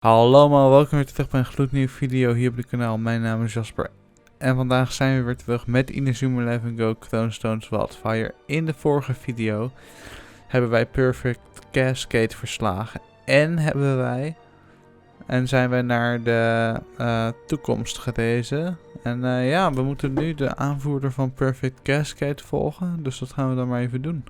Hallo allemaal, welkom weer terug bij een gloednieuwe video hier op het kanaal. Mijn naam is Jasper en vandaag zijn we weer terug met Inazuma Eleven Go, Chrono Stones Wildfire. In de vorige video hebben wij Perfect Cascade verslagen en zijn wij naar de toekomst gerezen. En ja, we moeten nu de aanvoerder van Perfect Cascade volgen, dus dat gaan we dan maar even doen.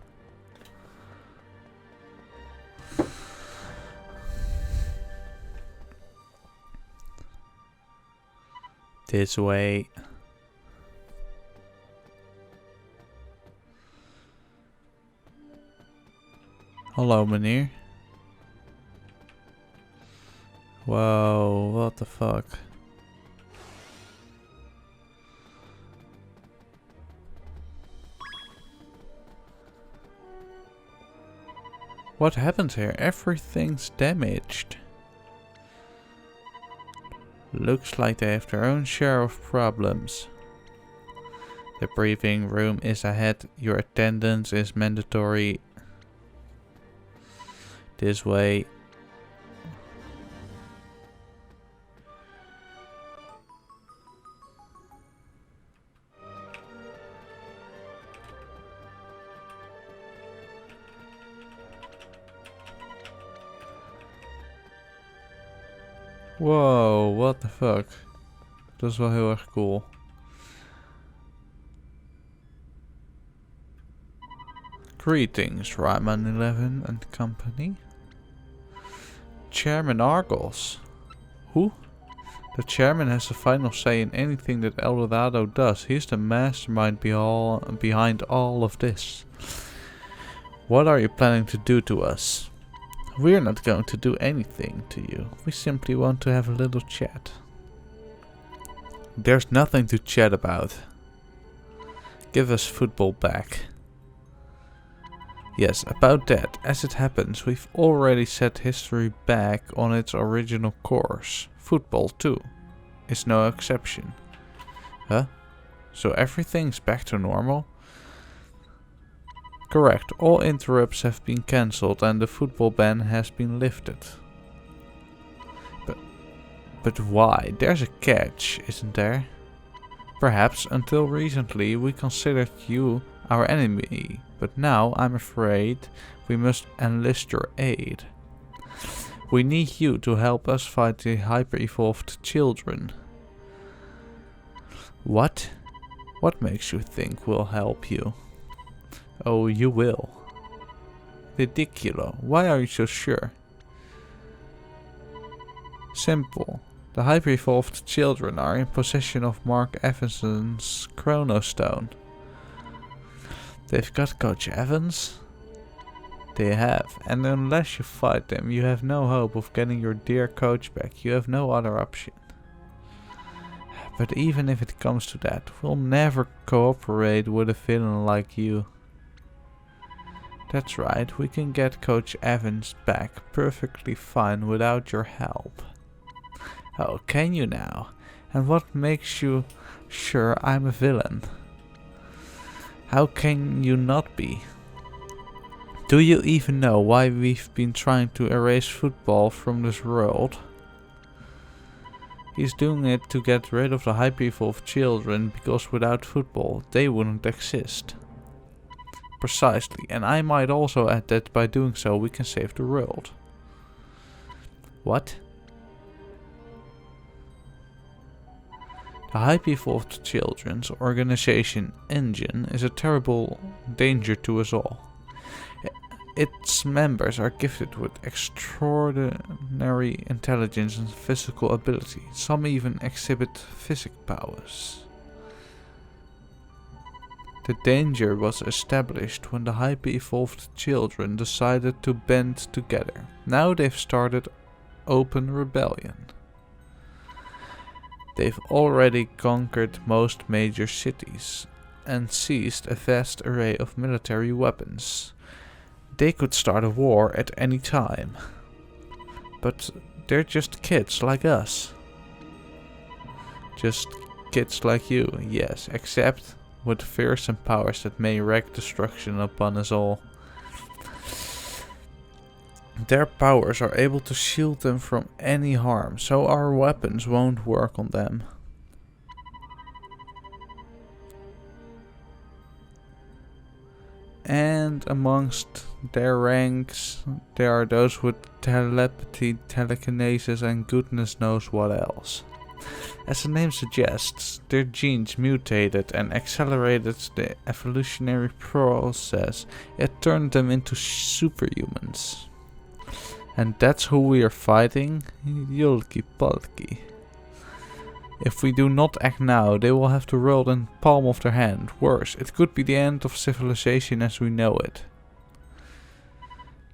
This way. Hallo meneer. Wow, what the fuck. What happened here? Everything's damaged. Looks like they have their own share of problems. The briefing room is ahead. Your attendance is mandatory. This way. Wow, what the fuck. Dat is wel heel erg cool. Greetings, Ryman 11 and company. Chairman Argos. Who? The chairman has the final say in anything that Dorado does. He's the mastermind behind all of this. What are you planning to do to us? We're not going to do anything to you. We simply want to have a little chat. There's nothing to chat about. Give us football back. Yes, about that. As it happens, we've already set history back on its original course. Football, too, is no exception. Huh? So everything's back to normal? Correct, all interrupts have been cancelled and the football ban has been lifted. But why? There's a catch, isn't there? Perhaps until recently we considered you our enemy, but now I'm afraid we must enlist your aid. We need you to help us fight the hyper-evolved children. What? What makes you think we'll help you? Oh, you will. Ridiculous. Why are you so sure? Simple. The hyper-evolved children are in possession of Mark Evans's Chrono Stone. They've got Coach Evans? They have, and unless you fight them, you have no hope of getting your dear coach back. You have no other option. But even if it comes to that, we'll never cooperate with a villain like you. That's right, we can get Coach Evans back perfectly fine without your help. Oh, can you now? And what makes you sure I'm a villain? How can you not be? Do you even know why we've been trying to erase football from this world? He's doing it to get rid of the hyper-evolved children because without football they wouldn't exist. Precisely, and I might also add that by doing so we can save the world. What? The hyper-evolved children's organization N-GEN is a terrible danger to us all. Its members are gifted with extraordinary intelligence and physical ability. Some even exhibit physic powers. The danger was established when the hyper-evolved children decided to band together. Now they've started open rebellion. They've already conquered most major cities and seized a vast array of military weapons. They could start a war at any time. But they're just kids like us. Just kids like you, yes, except with fearsome powers that may wreak destruction upon us all. Their powers are able to shield them from any harm, so our weapons won't work on them. And amongst their ranks, there are those with telepathy, telekinesis and goodness knows what else. As the name suggests, their genes mutated and accelerated the evolutionary process. It turned them into superhumans. And that's who we are fighting? Yolki Palki. If we do not act now, they will have the world in the palm of their hand. Worse, it could be the end of civilization as we know it.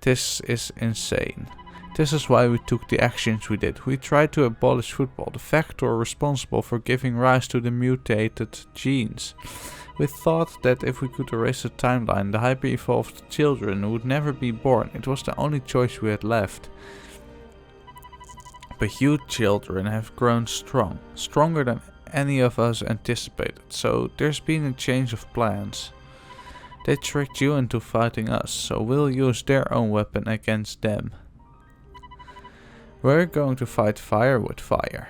This is insane. This is why we took the actions we did. We tried to abolish football, the factor responsible for giving rise to the mutated genes. We thought that if we could erase the timeline, the hyper-evolved children would never be born. It was the only choice we had left. But you children have grown strong, stronger than any of us anticipated, so there's been a change of plans. They tricked you into fighting us, so we'll use their own weapon against them. We're going to fight fire with fire.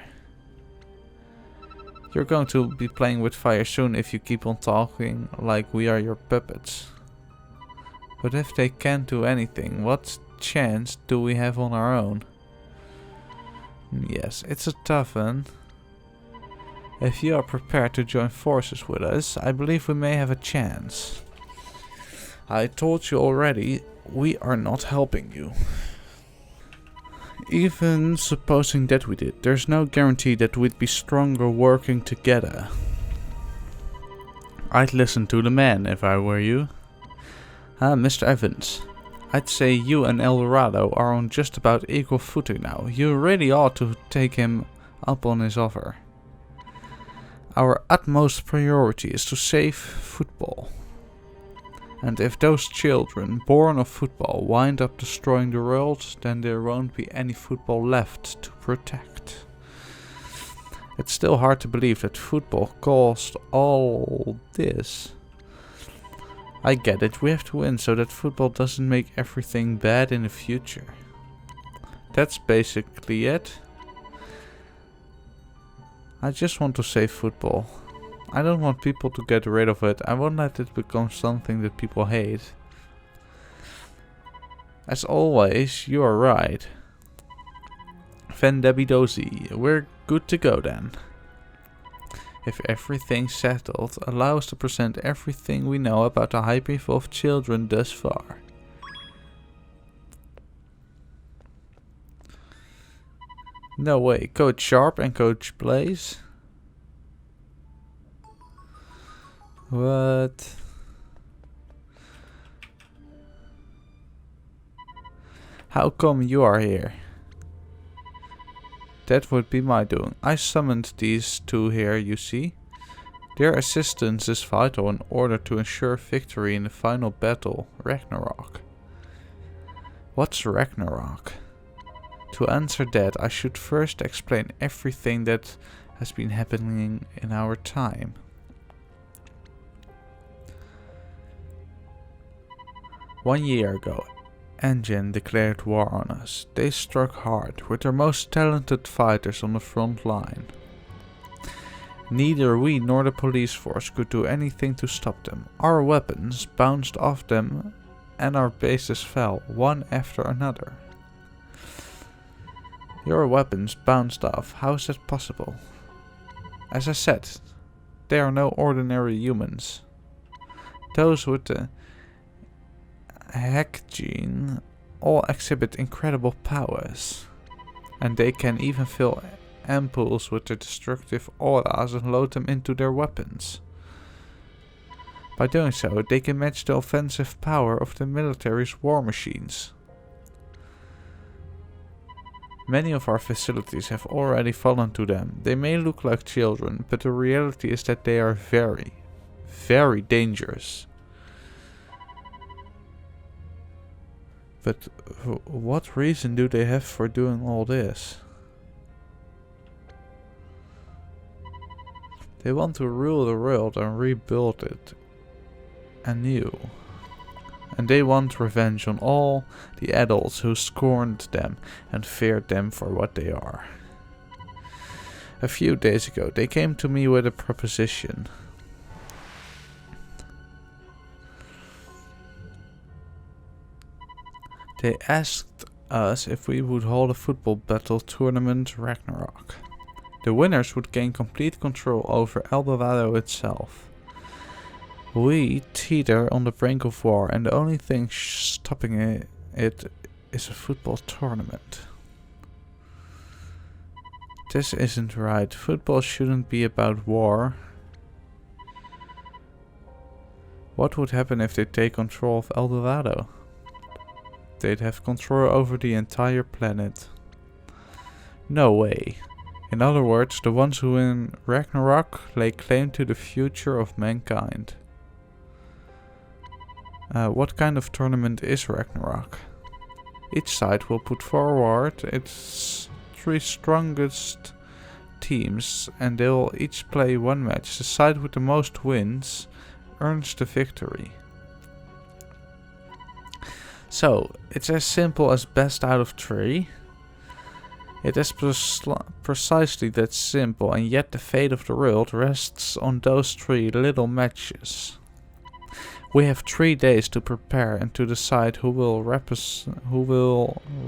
You're going to be playing with fire soon if you keep on talking like we are your puppets. But if they can't do anything, what chance do we have on our own? Yes, it's a tough one. If you are prepared to join forces with us, I believe we may have a chance. I told you already, we are not helping you. Even supposing that we did, there's no guarantee that we'd be stronger working together. I'd listen to the man if I were you. Mr. Evans, I'd say you and Dorado are on just about equal footing now. You really ought to take him up on his offer. Our utmost priority is to save football. And if those children born of football wind up destroying the world, then there won't be any football left to protect. It's still hard to believe that football caused all this. I get it, we have to win so that football doesn't make everything bad in the future. That's basically it. I just want to save football. I don't want people to get rid of it. I won't let it become something that people hate. As always, you are right. Van Debbie Dozy, we're good to go then. If everything's settled, allow us to present everything we know about the hyper-evolved children thus far. No way, Coach Sharp and Coach Blaze? What? How come you are here? That would be my doing. I summoned these two here, you see. Their assistance is vital in order to ensure victory in the final battle, Ragnarok. What's Ragnarok? To answer that, I should first explain everything that has been happening in our time. One year ago, N-GEN declared war on us. They struck hard, with their most talented fighters on the front line. Neither we nor the police force could do anything to stop them. Our weapons bounced off them and our bases fell, one after another. Your weapons bounced off, how is that possible? As I said, they are no ordinary humans. Those with the hack gene all exhibit incredible powers, and they can even fill ampoules with their destructive auras and load them into their weapons. By doing so, they can match the offensive power of the military's war machines. Many of our facilities have already fallen to them. They may look like children, but the reality is that they are very, very dangerous. But what reason do they have for doing all this? They want to rule the world and rebuild it anew. and they want revenge on all the adults who scorned them and feared them for what they are. A few days ago, they came to me with a proposition. They asked us if we would hold a football battle tournament Ragnarok. The winners would gain complete control over Eldorado itself. We teeter on the brink of war, and the only thing stopping it is a football tournament. This isn't right. Football shouldn't be about war. What would happen if they take control of Eldorado? They'd have control over the entire planet. No way. In other words, the ones who win Ragnarok lay claim to the future of mankind. What kind of tournament is Ragnarok? Each side will put forward its 3 strongest teams and they'll each play 1 match. The side with the most wins earns the victory. So, it's as simple as best out of 3. It is precisely that simple, and yet the fate of the world rests on those 3 little matches. We have 3 days to prepare and to decide who will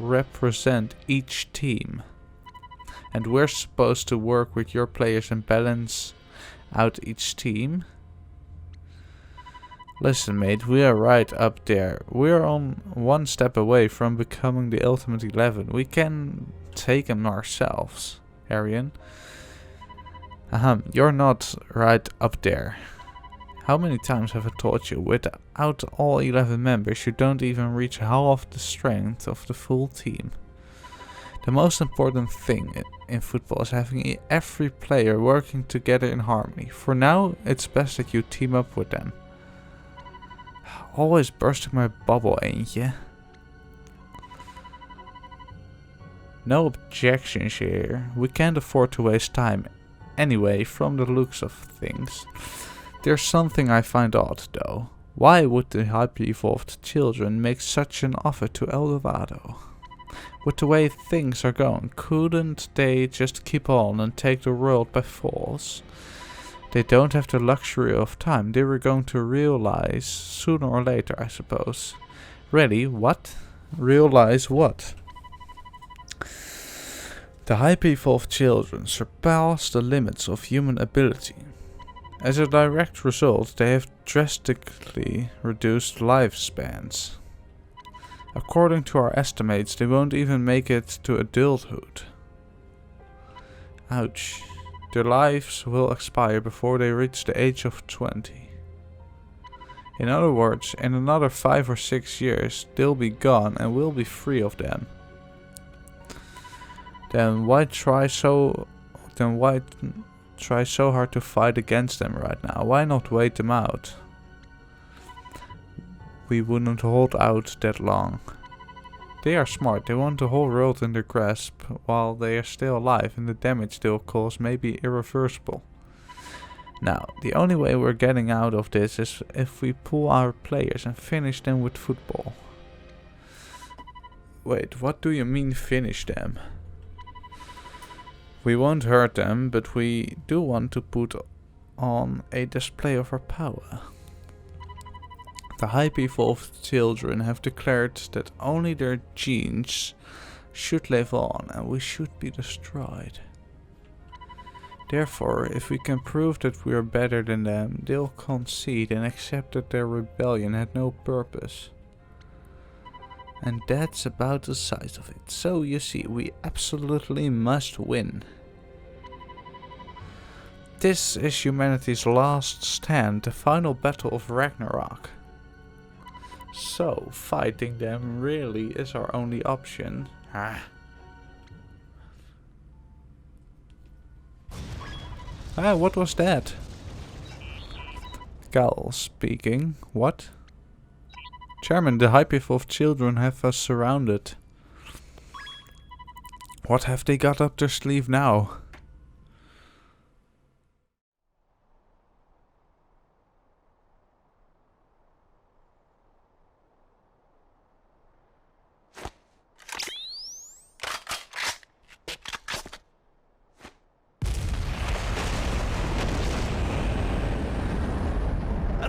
represent each team. And we're supposed to work with your players and balance out each team. Listen mate, we are right up there. We're on 1 step away from becoming the Ultimate 11. We can take him ourselves, Arian. You're not right up there. How many times have I taught you? Without all 11 members, you don't even reach half the strength of the full team. The most important thing in football is having every player working together in harmony. For now, it's best that you team up with them. Always bursting my bubble, ain't ya? No objections here. We can't afford to waste time. Anyway, from the looks of things. There's something I find odd though. Why would the hyper-evolved children make such an offer to Eldorado? With the way things are going, couldn't they just keep on and take the world by force? They don't have the luxury of time. They were going to realize sooner or later, I suppose. Really? What? Realize what? The hyper-evolved children surpass the limits of human ability. As a direct result, they have drastically reduced lifespans. According to our estimates, they won't even make it to adulthood. Ouch. Their lives will expire before they reach the age of 20. In other words, in another 5 or 6 years, they'll be gone and we'll be free of them. Then why try so hard to fight against them right now? Why not wait them out? We wouldn't hold out that long. They are smart. They want the whole world in their grasp while they are still alive, and the damage they'll cause may be irreversible. Now, the only way we're getting out of this is if we pull our players and finish them with football. Wait, what do you mean finish them? We won't hurt them, but we do want to put on a display of our power. The hyper-evolved children have declared that only their genes should live on and we should be destroyed. Therefore, if we can prove that we are better than them, they'll concede and accept that their rebellion had no purpose. And that's about the size of it. So you see, we absolutely must win. This is humanity's last stand, the final battle of Ragnarok. So, fighting them really is our only option. What was that? Gal speaking. What? Chairman, the hyper-evolved children have us surrounded. What have they got up their sleeve now?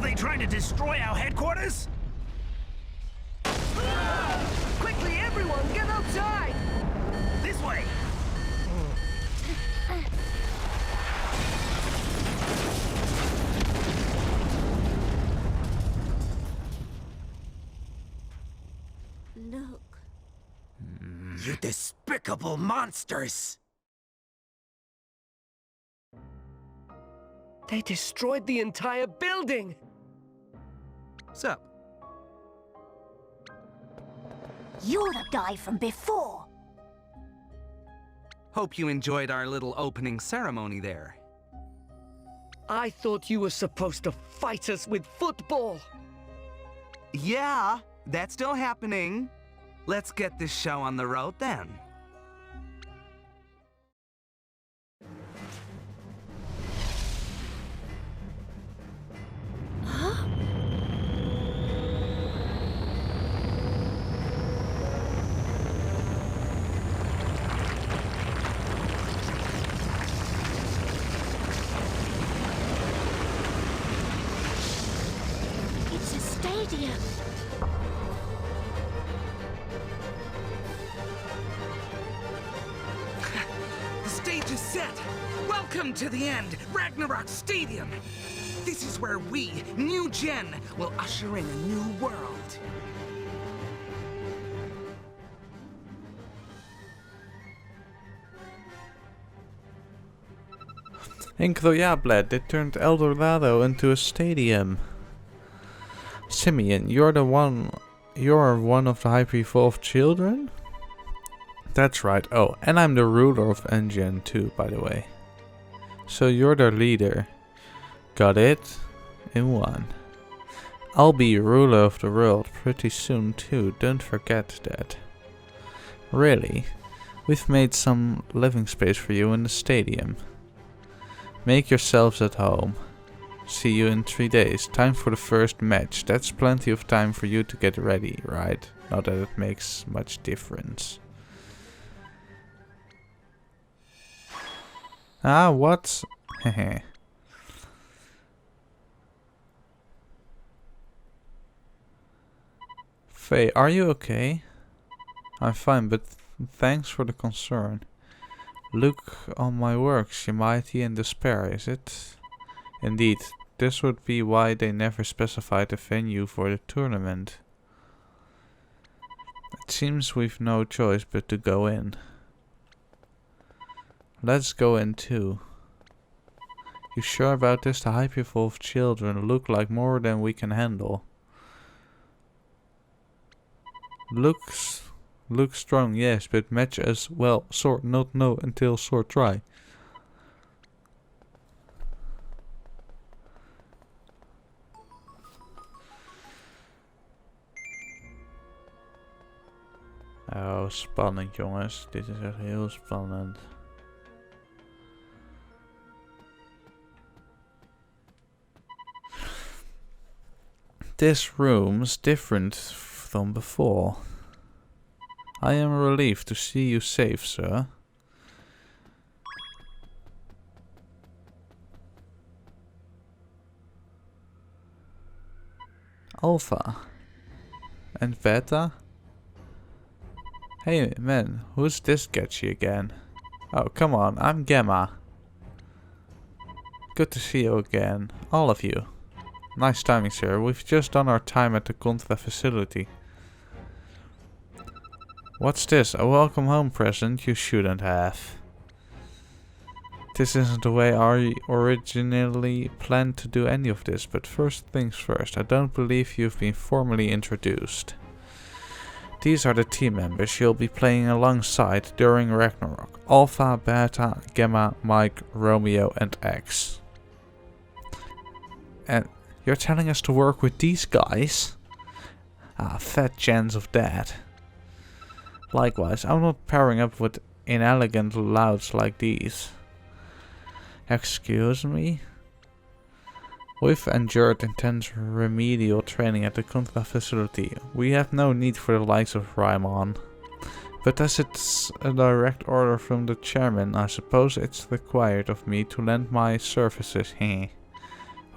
they trying to destroy our headquarters? Quickly, everyone, get outside! This way! Look. You despicable monsters! They destroyed the entire building! Sup? You're the guy from before. Hope you enjoyed our little opening ceremony there. I thought you were supposed to fight us with football! Yeah, that's still happening. Let's get this show on the road then. It's a stadium. The stage is set. Welcome to the end, Ragnarok Stadium. This is where we, New Gen, will usher in a new world. Incroyable, they turned El Dorado into a stadium. Simeon, you're one of the hyper-evolved children? That's right. Oh, and I'm the ruler of N-GEN too, by the way. So you're the leader. Got it? In one. I'll be ruler of the world pretty soon too, don't forget that. Really? We've made some living space for you in the stadium. Make yourselves at home. See you in 3 days. Time for the first match. That's plenty of time for you to get ready, right? Not that it makes much difference. Ah, what? Hehe. Faye, are you okay? I'm fine, but thanks for the concern. Look on my works, your mighty in despair, is it? Indeed, this would be why they never specified a venue for the tournament. It seems we've no choice but to go in. Let's go in too. You sure about this? The hyper-evolved children look like more than we can handle. Look strong, yes, but match as well. Sword not know until sword try. Oh, spannend jongens. Dit is echt heel spannend. This room's different from before. I am relieved to see you safe, sir. Alpha. And Beta? Hey man, who's this sketchy again? Oh, come on, I'm Gamma. Good to see you again, all of you. Nice timing, sir. We've just done our time at the Contra facility. What's this? A welcome home present? You shouldn't have. This isn't the way I originally planned to do any of this, but first things first, I don't believe you've been formally introduced. These are the team members you'll be playing alongside during Ragnarok. Alpha, Beta, Gamma, Mike, Romeo and X. And you're telling us to work with these guys? Ah, fat chance of that. Likewise, I'm not pairing up with inelegant louds like these. Excuse me? We've endured intense remedial training at the Contra facility. We have no need for the likes of Raimon. But as it's a direct order from the chairman, I suppose it's required of me to lend my services.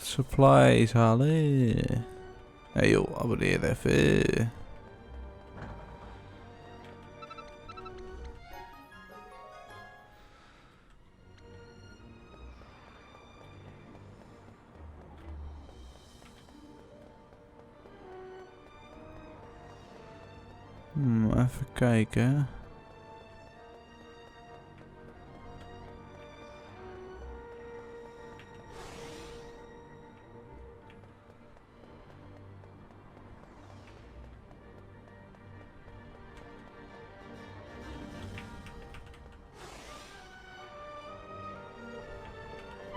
supplies halen. Hey joh, abonneer even. Even kijken.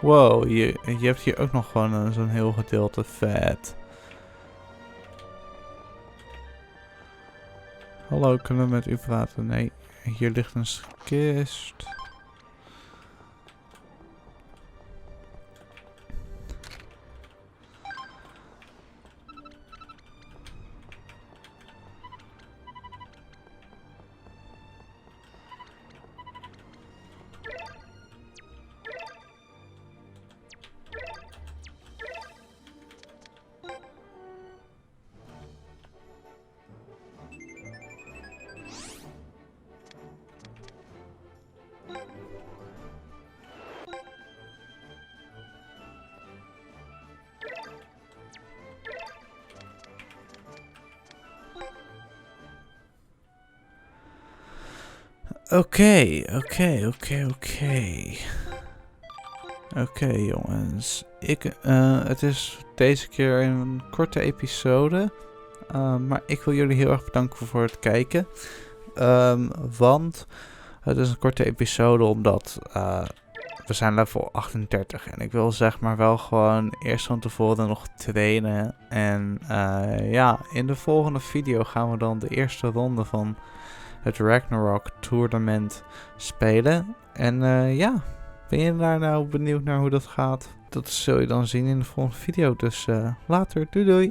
Wow, je hebt hier ook nog gewoon zo'n heel gedeelte vet. Hallo, kunnen we met u praten? Nee, hier ligt een kist. Oké, jongens. Het is deze keer een korte episode. Maar ik wil jullie heel erg bedanken voor het kijken. Want het is een korte episode omdat we zijn level 38. En ik wil zeg maar wel gewoon eerst van tevoren nog trainen. En ja, in de volgende video gaan we dan de eerste ronde van het Ragnarok tournament spelen. En ja, ben je daar nou benieuwd naar hoe dat gaat? Dat zul je dan zien in de volgende video. Dus later, doei doei!